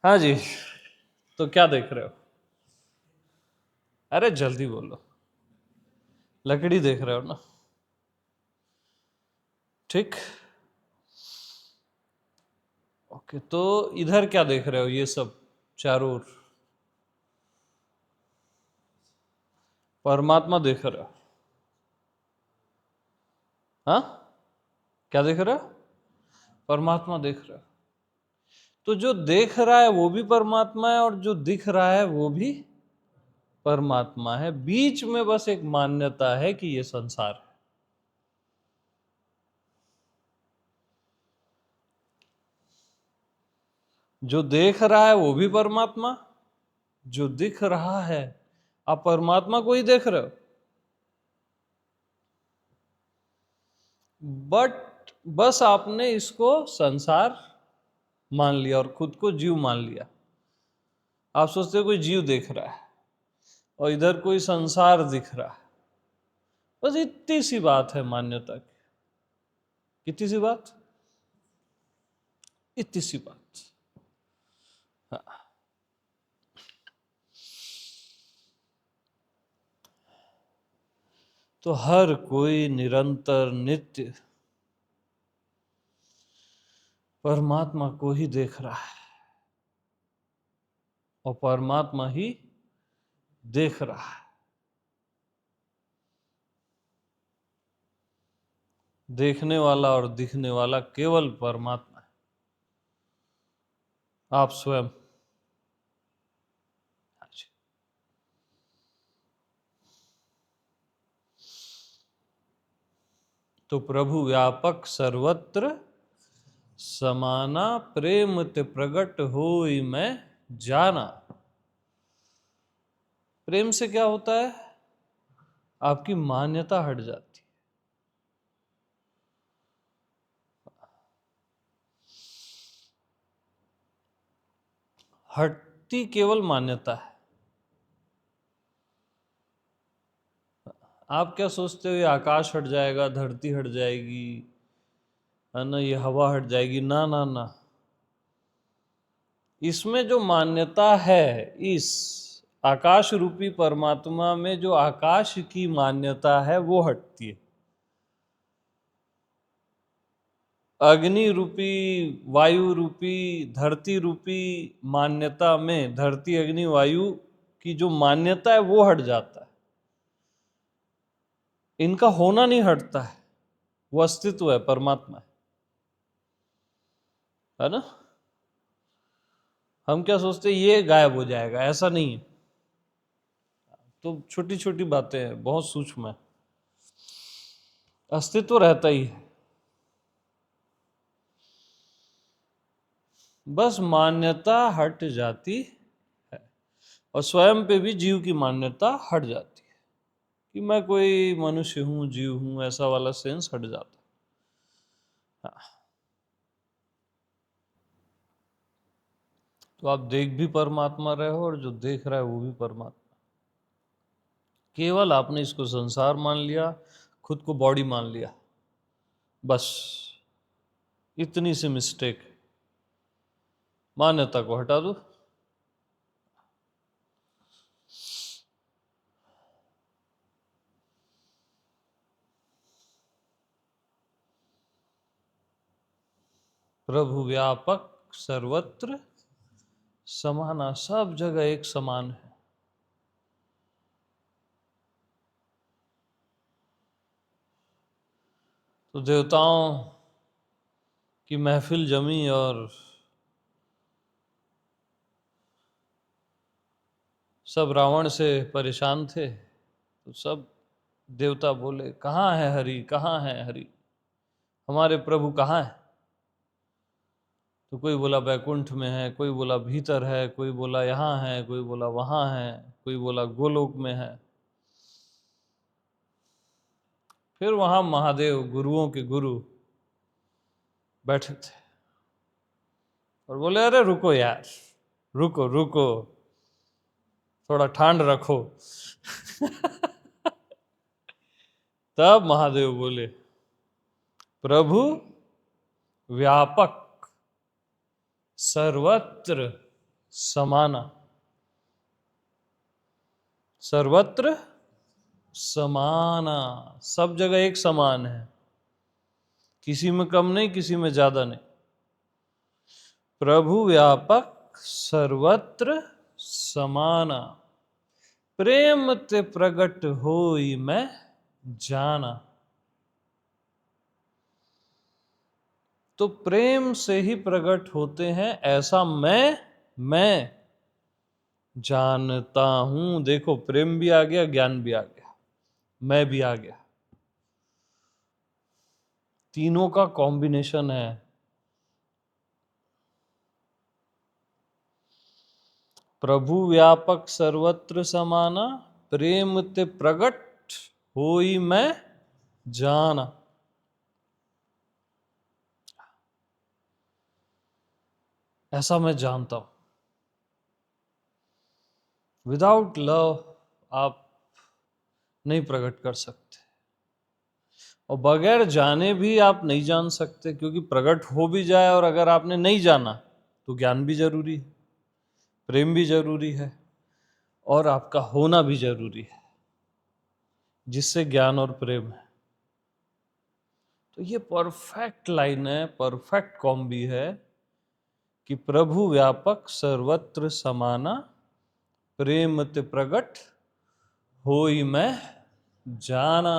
हाँ जी। तो क्या देख रहे हो? अरे जल्दी बोलो। लकड़ी देख रहे हो ना? ठीक। ओके, तो इधर क्या देख रहे हो? ये सब चारों ओर परमात्मा देख रहे हो? हाँ, क्या देख रहे हो? परमात्मा देख रहे हो। तो जो देख रहा है वो भी परमात्मा है, और जो दिख रहा है वो भी परमात्मा है। बीच में बस एक मान्यता है कि ये संसार है। जो देख रहा है वो भी परमात्मा, जो दिख रहा है, आप परमात्मा को ही देख रहे हो। बट बस आपने इसको संसार मान लिया और खुद को जीव मान लिया। आप सोचते हो कोई जीव देख रहा है और इधर कोई संसार दिख रहा है। बस इतनी सी बात है मान्यता की। कितनी सी बात? इतनी सी बात। हाँ। तो हर कोई निरंतर नित्य परमात्मा को ही देख रहा है और परमात्मा ही देख रहा है। देखने वाला और दिखने वाला केवल परमात्मा है, आप स्वयं। हाँ जी। तो प्रभु व्यापक सर्वत्र समाना, प्रेम ते प्रगट होई मैं जाना। प्रेम से क्या होता है? आपकी मान्यता हट जाती है। हटती केवल मान्यता है। आप क्या सोचते हो ये आकाश हट जाएगा, धरती हट जाएगी, है ना, ये हवा हट जाएगी? ना ना ना। इसमें जो मान्यता है, इस आकाश रूपी परमात्मा में जो आकाश की मान्यता है वो हटती है। अग्नि रूपी, वायु रूपी, धरती रूपी मान्यता में धरती अग्नि वायु की जो मान्यता है वो हट जाता है। इनका होना नहीं हटता है, वो अस्तित्व है, परमात्मा है ना। हम क्या सोचते हैं ये गायब हो जाएगा, ऐसा नहीं है। तो छोटी छोटी बातें हैं, बहुत सूक्ष्म है। अस्तित्व रहता ही है, बस मान्यता हट जाती है। और स्वयं पे भी जीव की मान्यता हट जाती है कि मैं कोई मनुष्य हूं, जीव हूं, ऐसा वाला सेंस हट जाता है। हाँ। तो आप देख भी परमात्मा रहे हो और जो देख रहा है वो भी परमात्मा। केवल आपने इसको संसार मान लिया, खुद को बॉडी मान लिया, बस इतनी सी मिस्टेक। मान्यता को हटा दो। प्रभु व्यापक सर्वत्र समाना, सब जगह एक समान है। तो देवताओं की महफिल जमी और सब रावण से परेशान थे। तो सब देवता बोले कहाँ है हरि, कहाँ है हरि, हमारे प्रभु कहाँ है? तो कोई बोला बैकुंठ में है, कोई बोला भीतर है, कोई बोला यहाँ है, कोई बोला वहाँ है, कोई बोला गोलोक में है। फिर वहां महादेव गुरुओं के गुरु बैठे थे और बोले अरे रुको यार, रुको रुको, थोड़ा ठांड रखो। तब महादेव बोले प्रभु व्यापक सर्वत्र समाना, सर्वत्र समाना, सब जगह एक समान है, किसी में कम नहीं, किसी में ज्यादा नहीं। प्रभु व्यापक सर्वत्र समाना, प्रेम ते प्रगट होई मैं जाना। तो प्रेम से ही प्रकट होते हैं ऐसा मैं जानता हूं। देखो, प्रेम भी आ गया, ज्ञान भी आ गया, मैं भी आ गया, तीनों का कॉम्बिनेशन है। प्रभु व्यापक सर्वत्र समाना, प्रेम ते प्रगट होई मैं जाना। ऐसा मैं जानता हूं। विदाउट लव आप नहीं प्रकट कर सकते, और बगैर जाने भी आप नहीं जान सकते, क्योंकि प्रकट हो भी जाए और अगर आपने नहीं जाना तो ज्ञान भी जरूरी है, प्रेम भी जरूरी है, और आपका होना भी जरूरी है, जिससे ज्ञान और प्रेम है। तो ये परफेक्ट लाइन है, परफेक्ट कॉम्बी है कि प्रभु व्यापक सर्वत्र समाना, प्रेम ते प्रगट होई मैं जाना।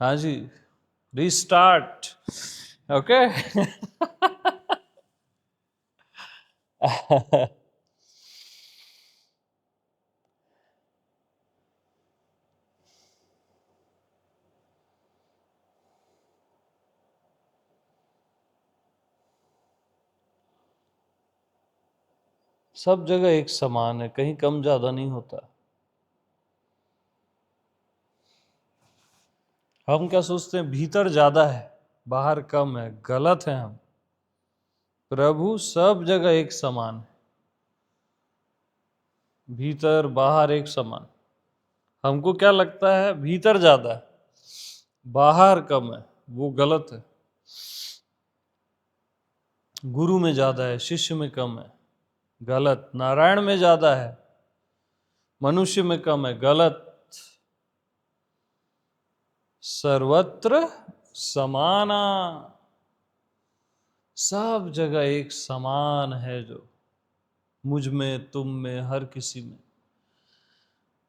हाँ जी, रीस्टार्ट। ओके। सब जगह एक समान है, कहीं कम ज्यादा नहीं होता। हम क्या सोचते हैं, भीतर ज्यादा है बाहर कम है, गलत है हम। प्रभु सब जगह एक समान है, भीतर बाहर एक समान। हमको क्या लगता है, भीतर ज्यादा है बाहर कम है, वो गलत है। गुरु में ज्यादा है, शिष्य में कम है, गलत। नारायण में ज्यादा है, मनुष्य में कम है, गलत। सर्वत्र समाना, सब जगह एक समान है, जो मुझ में, तुम में, हर किसी में,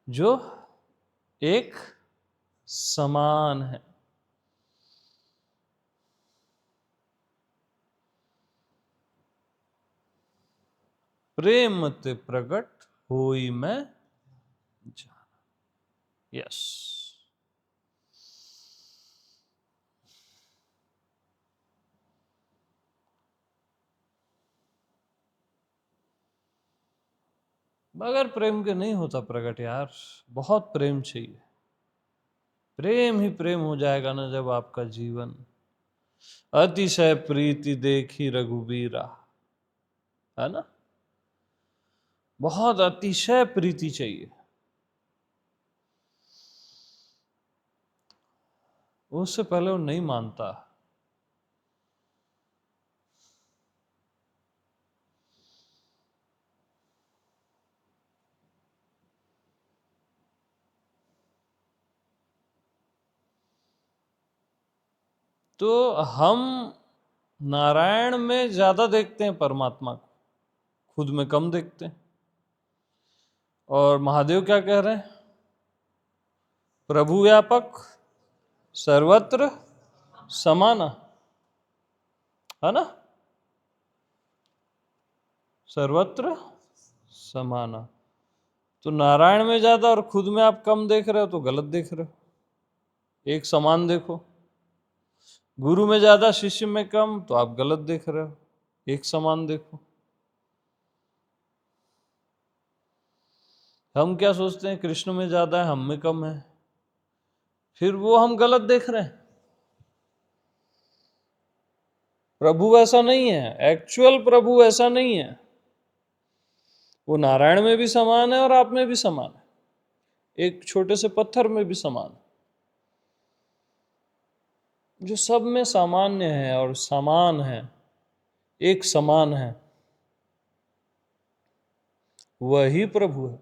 जो एक समान है। प्रेम ते प्रगट होई मैं जाना। यस। बगैर प्रेम के नहीं होता प्रगट यार, बहुत प्रेम चाहिए। प्रेम ही प्रेम हो जाएगा ना जब आपका जीवन। अतिशय प्रीति देखी रघुबीरा, है ना? बहुत अतिशय प्रीति चाहिए, उससे पहले वो नहीं मानता। तो हम नारायण में ज्यादा देखते हैं परमात्मा को, खुद में कम देखते हैं। और महादेव क्या कह रहे हैं, प्रभु व्यापक सर्वत्र समाना, है ना? सर्वत्र समाना। तो नारायण में ज्यादा और खुद में आप कम देख रहे हो तो गलत देख रहे हो, एक समान देखो। गुरु में ज्यादा, शिष्य में कम, तो आप गलत देख रहे हो, एक समान देखो। हम क्या सोचते हैं, कृष्ण में ज्यादा है, हम में कम है, फिर वो हम गलत देख रहे हैं। प्रभु ऐसा नहीं है, एक्चुअल प्रभु ऐसा नहीं है। वो नारायण में भी समान है और आप में भी समान है, एक छोटे से पत्थर में भी समान है, जो सब में सामान्य है और समान है, एक समान है। वही प्रभु है।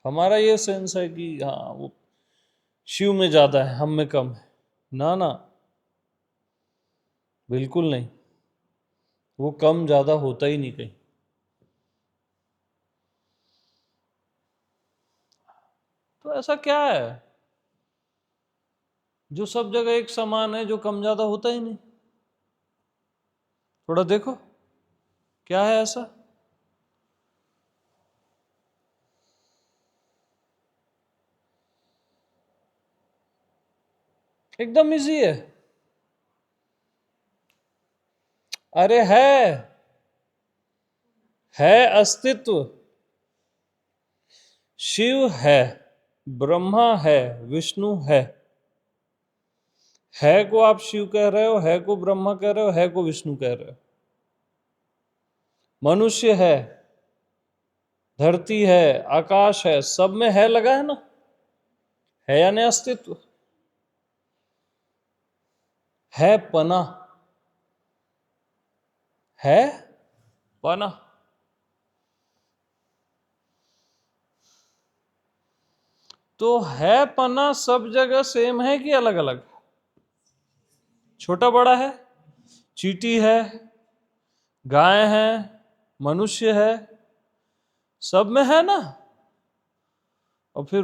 हमारा ये सेंस है कि हाँ वो शिव में ज्यादा है, हम में कम है। ना ना, बिल्कुल नहीं, वो कम ज्यादा होता ही नहीं कहीं। तो ऐसा क्या है जो सब जगह एक समान है, जो कम ज्यादा होता ही नहीं? थोड़ा देखो क्या है ऐसा। एकदम इजी है। अरे है अस्तित्व। शिव है, ब्रह्मा है, विष्णु है को आप शिव कह रहे हो, है को ब्रह्मा कह रहे हो, है को विष्णु कह रहे हो। मनुष्य है, धरती है, आकाश है, सब में है लगा है ना। है या नहीं अस्तित्व? है पना, है पना। तो है पना सब जगह सेम है कि अलग अलग? छोटा बड़ा है, चींटी है, गाय है, मनुष्य है, सब में है ना। और फिर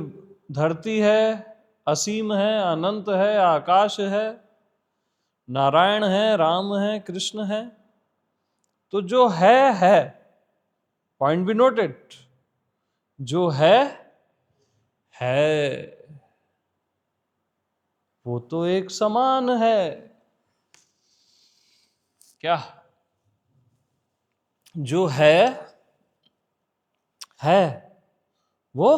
धरती है, असीम है, अनंत है, आकाश है, नारायण है, राम है, कृष्ण है। तो जो है, पॉइंट बी नोटेड, जो है वो तो एक समान है। क्या? जो है वो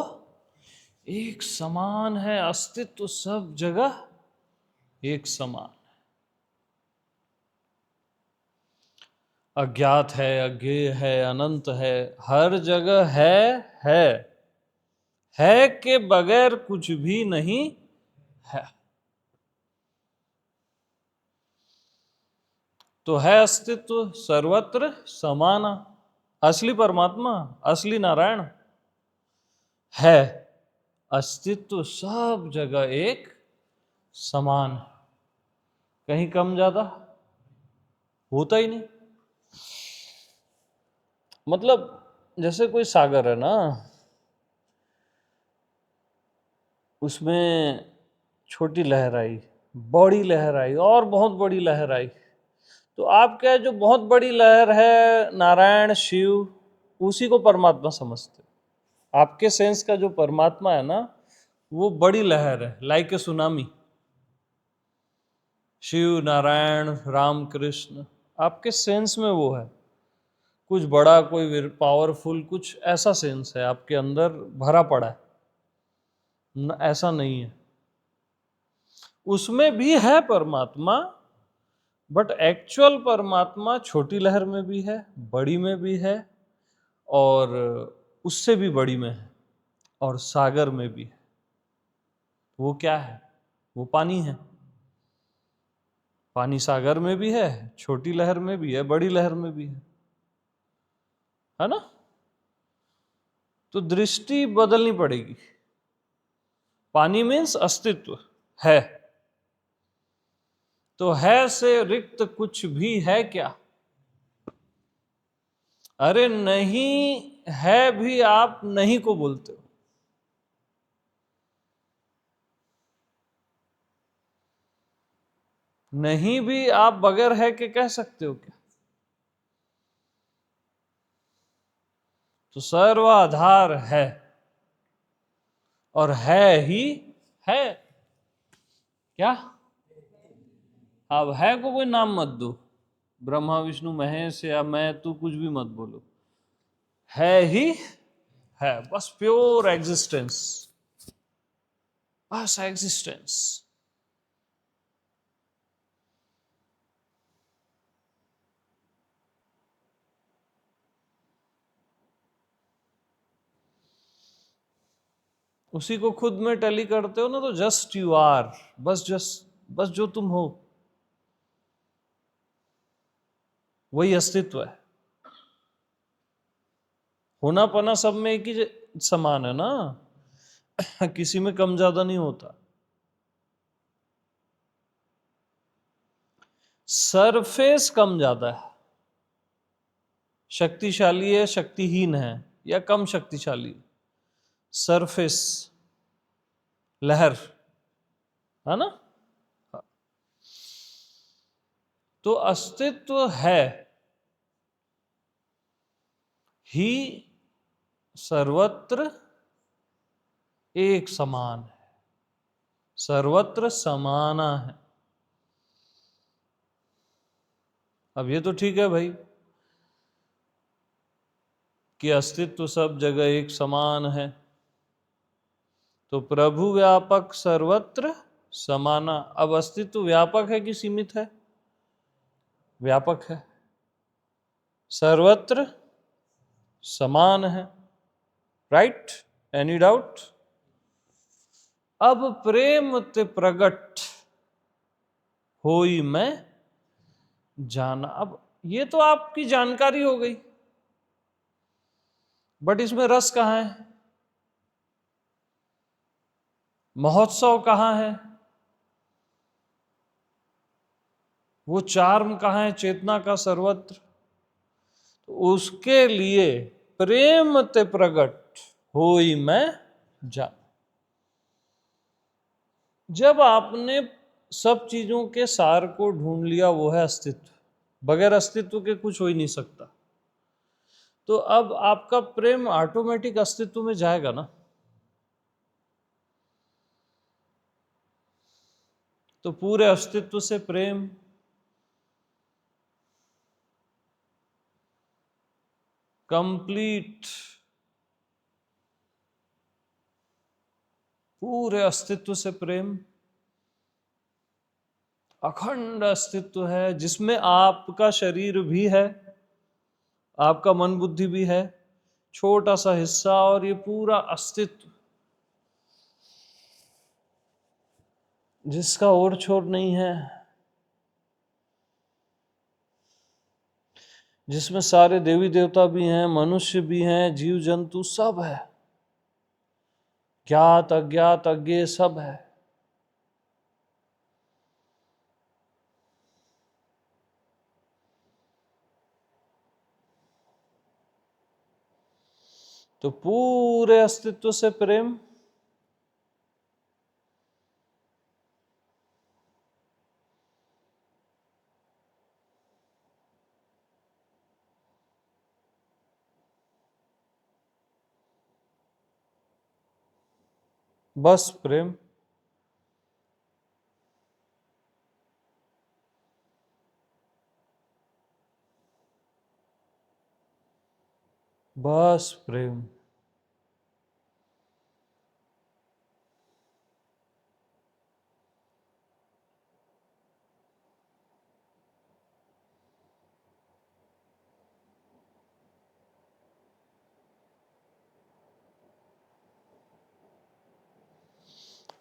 एक समान है, अस्तित्व सब जगह एक समान। अज्ञात है, अज्ञेय है, अनंत है, हर जगह है के बगैर कुछ भी नहीं है। तो है अस्तित्व सर्वत्र समाना। असली परमात्मा, असली नारायण है, अस्तित्व सब जगह एक समान, कहीं कम ज्यादा होता ही नहीं। मतलब जैसे कोई सागर है ना, उसमें छोटी लहर आई, बड़ी लहर आई, और बहुत बड़ी लहर आई। तो आप क्या, जो बहुत बड़ी लहर है नारायण शिव, उसी को परमात्मा समझते हो। आपके सेंस का जो परमात्मा है ना, वो बड़ी लहर है, like a tsunami. Shiva, Narayan, Ram, Krishna, आपके सेंस में वो है कुछ बड़ा, कोई पावरफुल, कुछ ऐसा सेंस है आपके अंदर भरा पड़ा है ऐसा नहीं है। उसमें भी है परमात्मा, बट एक्चुअल परमात्मा छोटी लहर में भी है, बड़ी में भी है, और उससे भी बड़ी में है, और सागर में भी है। वो क्या है? वो पानी है। पानी सागर में भी है, छोटी लहर में भी है, बड़ी लहर में भी है ना। तो दृष्टि बदलनी पड़ेगी। पानी मीन्स अस्तित्व है। तो है से रिक्त कुछ भी है क्या? अरे नहीं है भी आप नहीं को बोलते हो। नहीं भी आप बगैर है के कह सकते हो क्या? तो सर्वाधार है, और है ही है। क्या? अब है को कोई नाम मत दो, ब्रह्मा विष्णु महेश या मैं तू, कुछ भी मत बोलो, है ही है, बस प्योर एग्जिस्टेंस, बस एग्जिस्टेंस। उसी को खुद में टैली करते हो ना, तो जस्ट यू आर, बस जो तुम हो वही अस्तित्व है। होना पना सब में एक ही समान है ना, किसी में कम ज्यादा नहीं होता। सरफेस कम ज्यादा है, शक्तिशाली है, शक्तिहीन है, या कम शक्तिशाली। सरफेस, लहर, है ना। तो अस्तित्व है ही सर्वत्र एक समान है, सर्वत्र समाना है। अब ये तो ठीक है भाई कि अस्तित्व सब जगह एक समान है, तो प्रभु व्यापक सर्वत्र समाना। अब अस्तित्व व्यापक है कि सीमित है? व्यापक है, सर्वत्र समान है। राइट? Any doubt? अब प्रेम ते प्रगट होई मैं जाना। अब ये तो आपकी जानकारी हो गई, बट इसमें रस कहाँ है? महोत्सव कहाँ है? वो चार्म कहाँ है चेतना का सर्वत्र? तो उसके लिए प्रेम ते प्रगट होई मैं जा। जब आपने सब चीजों के सार को ढूंढ लिया, वो है अस्तित्व, बगैर अस्तित्व के कुछ हो ही नहीं सकता, तो अब आपका प्रेम ऑटोमेटिक अस्तित्व में जाएगा ना। तो पूरे अस्तित्व से प्रेम, कंप्लीट, पूरे अस्तित्व से प्रेम, अखंड अस्तित्व है, जिसमें आपका शरीर भी है, आपका मन बुद्धि भी है, छोटा सा हिस्सा, और ये पूरा अस्तित्व जिसका ओर छोर नहीं है, जिसमें सारे देवी देवता भी हैं, मनुष्य भी हैं, जीव जंतु सब है, ज्ञात अज्ञात अज्ञेय सब है। तो पूरे अस्तित्व से प्रेम, बस प्रेम। बस प्रेम।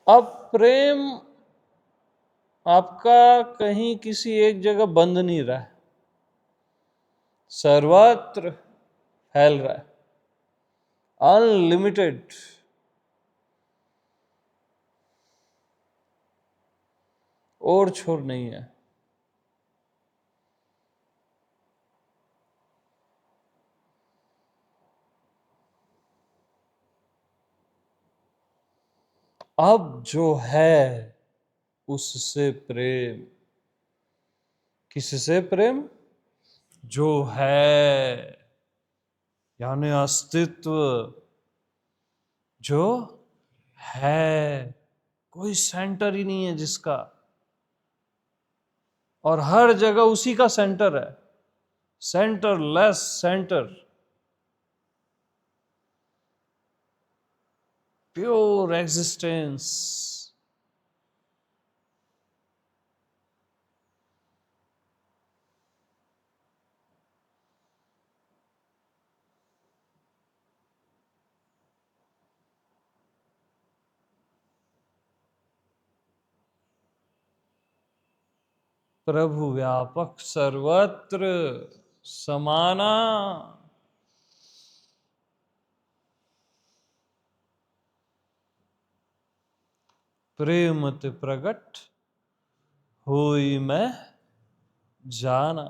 अब प्रेम आपका कहीं किसी एक जगह बंद नहीं रहा है, सर्वत्र फैल रहा है, अनलिमिटेड। और छोर नहीं है। अब जो है उससे प्रेम। किससे प्रेम? जो है, यानी अस्तित्व जो है, कोई सेंटर ही नहीं है जिसका, और हर जगह उसी का सेंटर है, centre less centre, pure existence. प्रभु व्यापक सर्वत्र समाना। प्रेम ते प्रगट होई मैं जाना।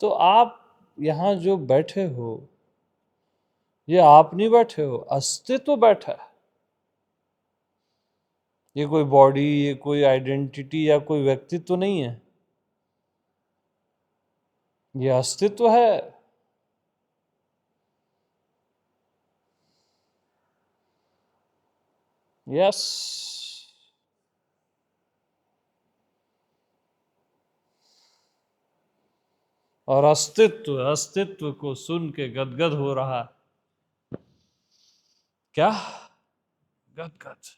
तो आप यहां जो बैठे हो, ये आप नहीं बैठे हो, अस्तित्व बैठा है। ये कोई बॉडी, ये कोई आइडेंटिटी या कोई व्यक्तित्व नहीं है, ये अस्तित्व है। यस। और अस्तित्व अस्तित्व को सुन के गदगद हो रहा है। क्या? गदगद।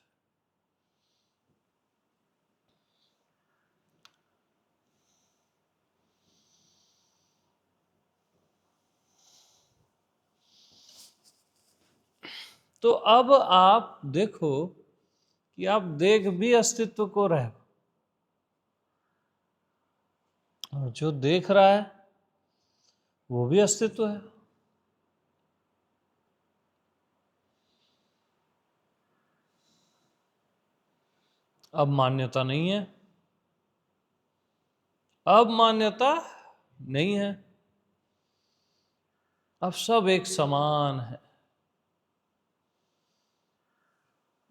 तो अब आप देखो कि आप देख भी अस्तित्व को रहे हो, और जो देख रहा है वो भी अस्तित्व है। अब मान्यता नहीं है, अब मान्यता नहीं है, अब सब एक समान है।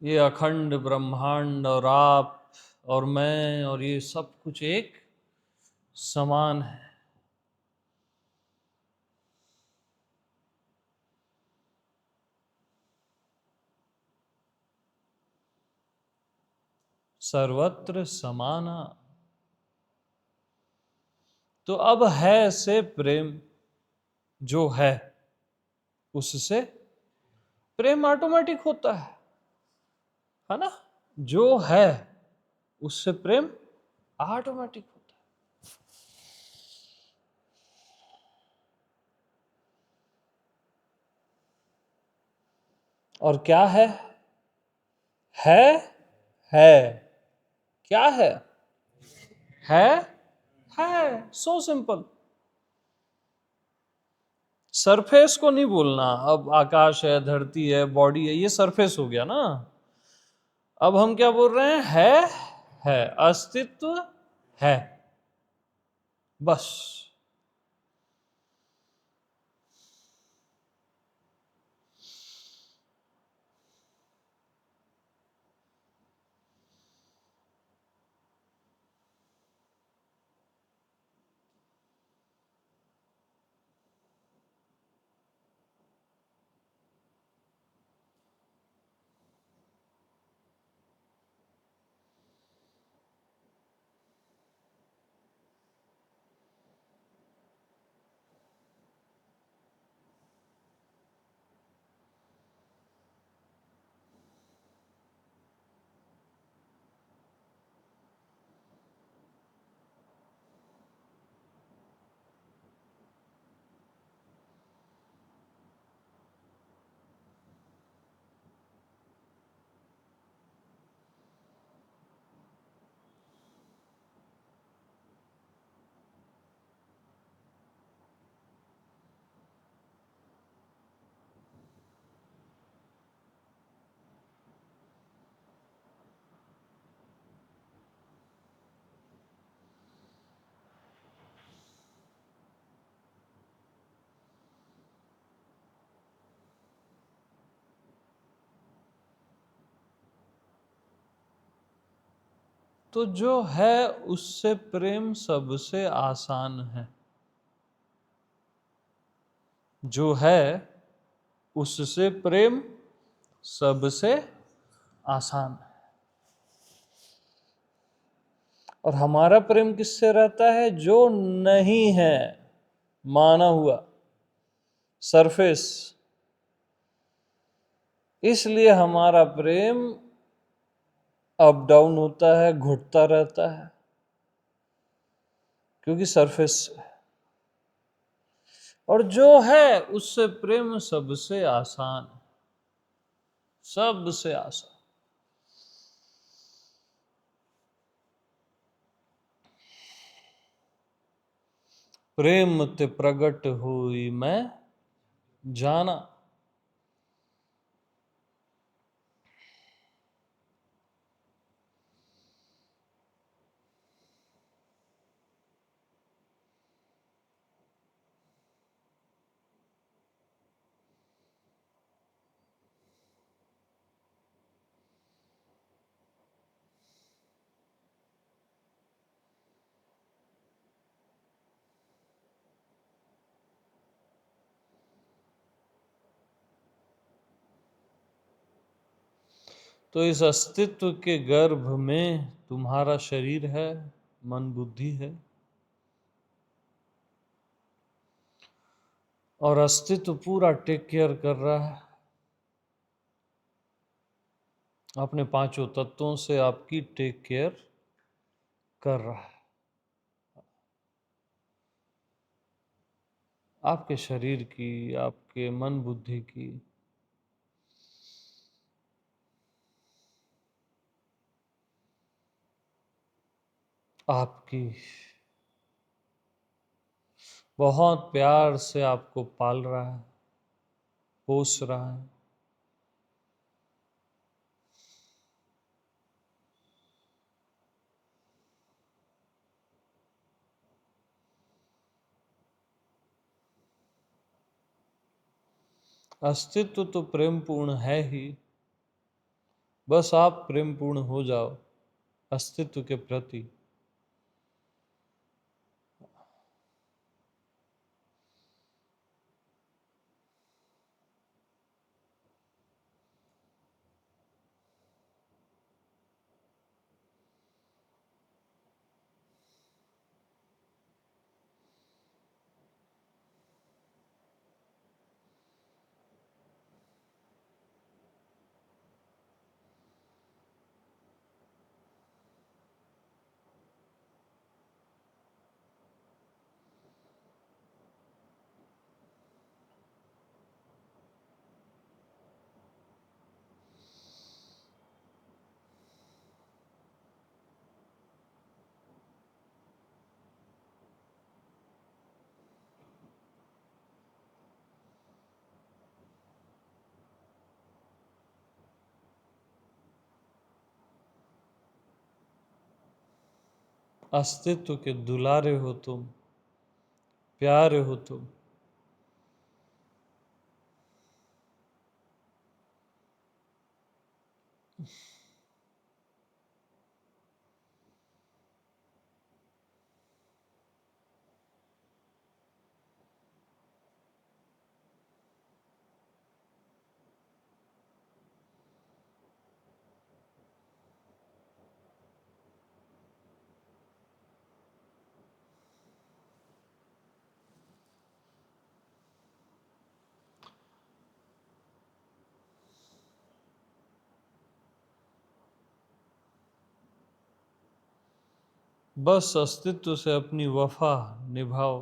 ये अखंड ब्रह्मांड और आप और मैं और ये सब कुछ एक समान है। सर्वत्र समाना। तो अब है से प्रेम जो है, उससे प्रेम ऑटोमेटिक होता है ना? जो है उससे प्रेम ऑटोमेटिक होता है। और क्या है? है है क्या है? है है। So simple. सरफेस को नहीं बोलना। अब आकाश है, धरती है, बॉडी है, ये सरफेस हो गया ना। अब हम क्या बोल रहे हैं? है अस्तित्व है, बस। तो जो है उससे प्रेम सबसे आसान है। जो है उससे प्रेम सबसे आसान है। और हमारा प्रेम किससे रहता है? जो नहीं है, माना हुआ, सरफेस। इसलिए हमारा प्रेम अप डाउन होता है, घुटता रहता है, क्योंकि सरफेस। और जो है उससे प्रेम सबसे आसान, सबसे आसान। प्रेम ते प्रगट हुई मैं जाना। तो इस अस्तित्व के गर्भ में तुम्हारा शरीर है, मन बुद्धि है, और अस्तित्व पूरा टेक केयर कर रहा है अपने पांचों तत्वों से, आपकी टेक केयर कर रहा है, आपके शरीर की, आपके मन बुद्धि की। आपकी बहुत प्यार से आपको पाल रहा है, पोस रहा है। अस्तित्व तो प्रेम पूर्ण है ही, बस आप प्रेम पूर्ण हो जाओ अस्तित्व के प्रति। अस्तित्व के दुलारे हो तुम, प्यारे हो तुम। बस अस्तित्व से अपनी वफा निभाओ,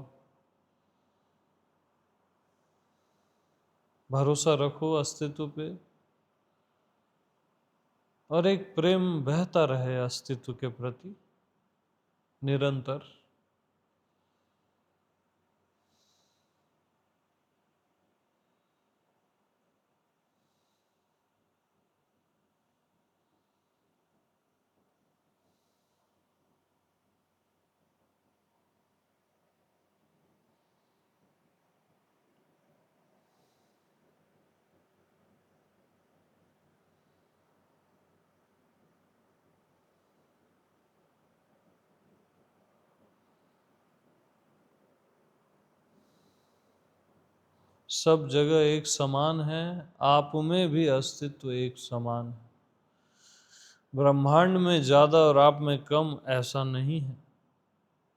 भरोसा रखो अस्तित्व पे, और एक प्रेम बहता रहे अस्तित्व के प्रति निरंतर। सब जगह एक समान है, आप में भी अस्तित्व एक समान है। ब्रह्मांड में ज्यादा और आप में कम ऐसा नहीं है,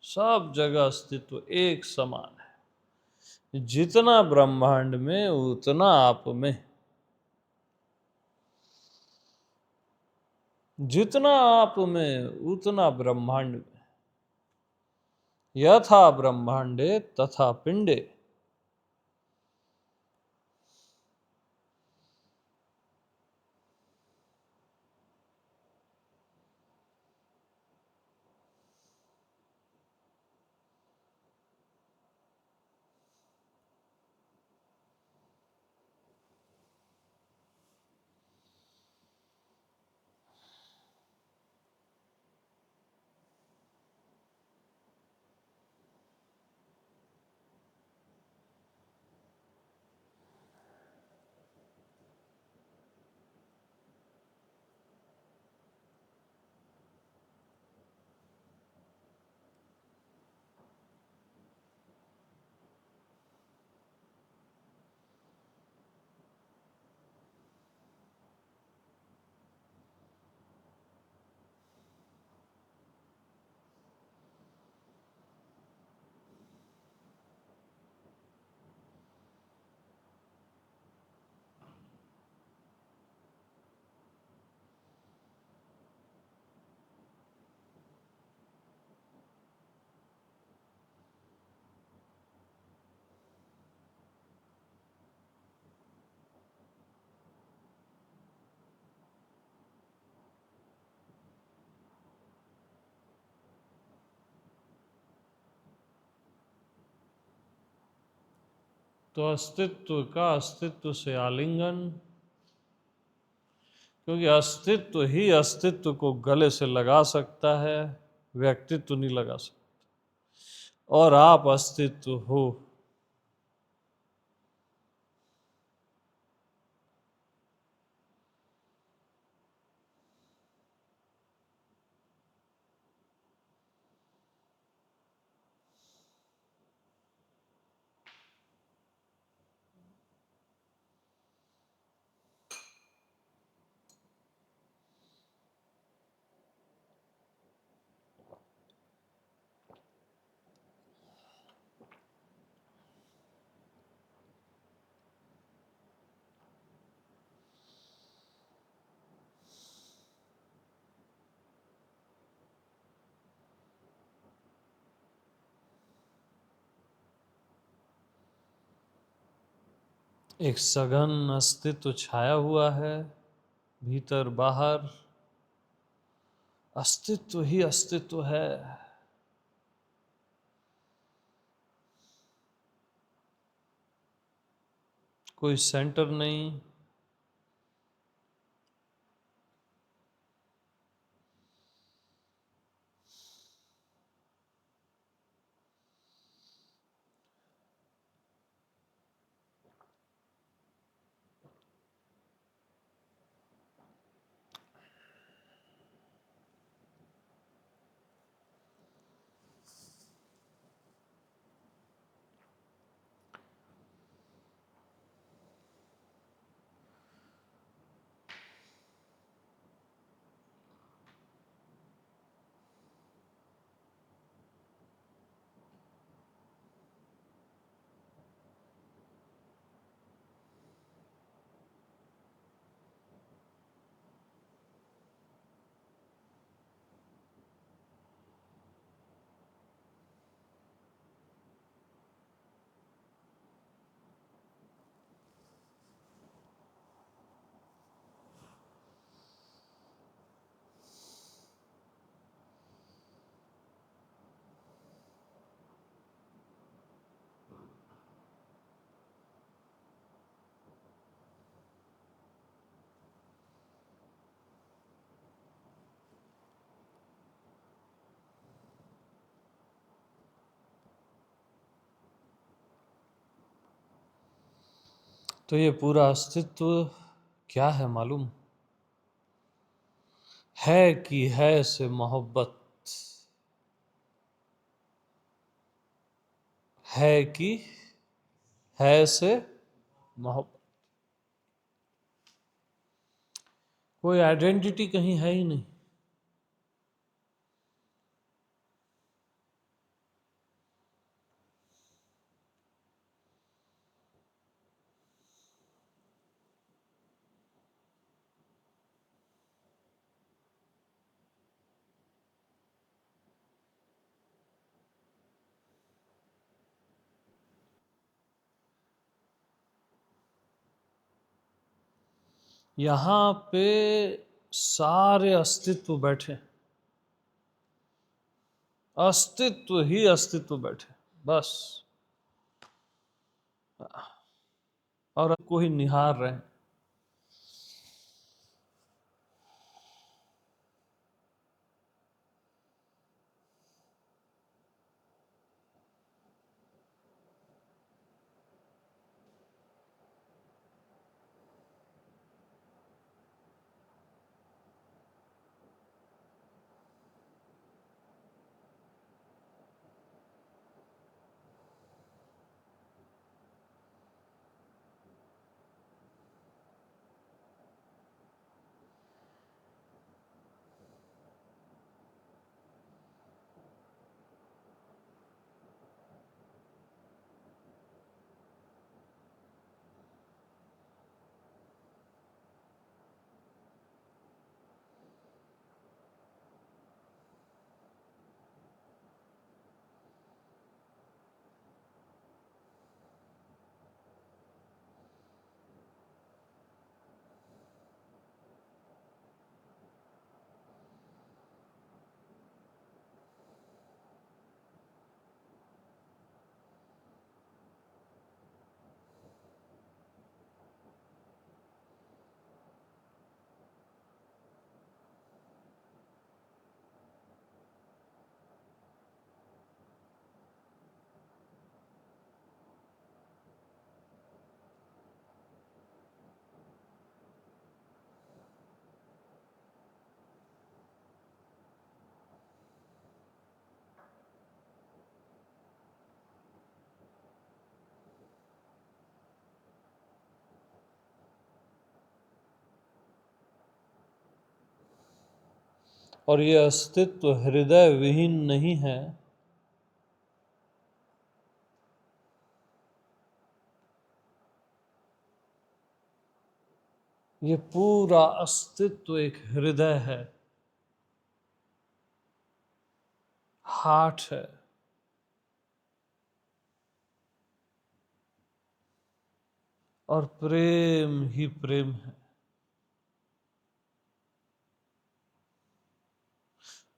सब जगह अस्तित्व एक समान है। जितना ब्रह्मांड में उतना आप में, जितना आप में उतना ब्रह्मांड में। यथा ब्रह्मांडे तथा पिंडे। तो अस्तित्व का अस्तित्व से आलिंगन, क्योंकि अस्तित्व ही अस्तित्व को गले से लगा सकता है, व्यक्तित्व नहीं लगा सकता। और आप अस्तित्व हो। एक सघन अस्तित्व छाया हुआ है, भीतर बाहर अस्तित्व ही अस्तित्व है। कोई सेंटर नहीं, तो ये पूरा अस्तित्व क्या है मालूम है? कि है से मोहब्बत, है कि है से मोहब्बत। कोई आइडेंटिटी कहीं है ही नहीं। यहाँ पे सारे अस्तित्व बैठे, अस्तित्व ही अस्तित्व बैठे बस, और को ही निहार रहे हैं। और ये अस्तित्व हृदय विहीन नहीं है, ये पूरा अस्तित्व एक हृदय है, हार्ट है। और प्रेम ही प्रेम है,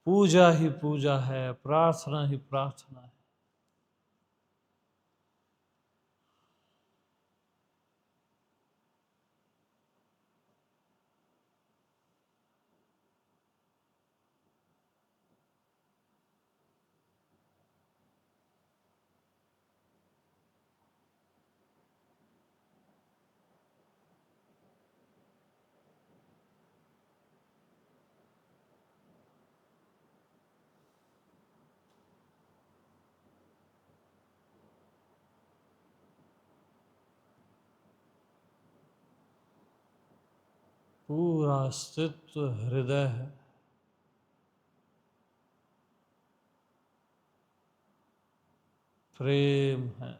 पूजा ही पूजा है, प्रार्थना ही प्रार्थना है। पूरा अस्तित्व हृदय है, प्रेम है।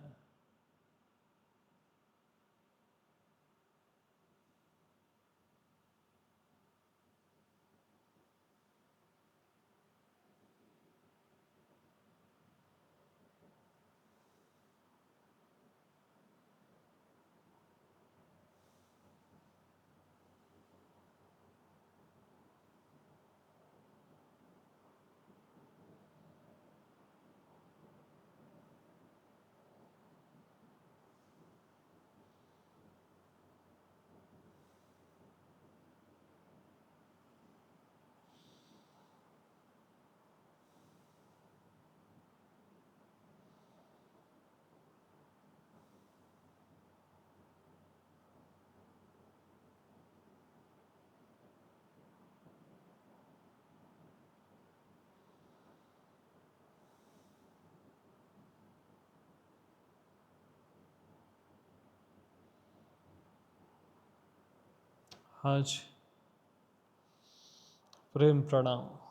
हाँ जी, प्रेम प्रणाम।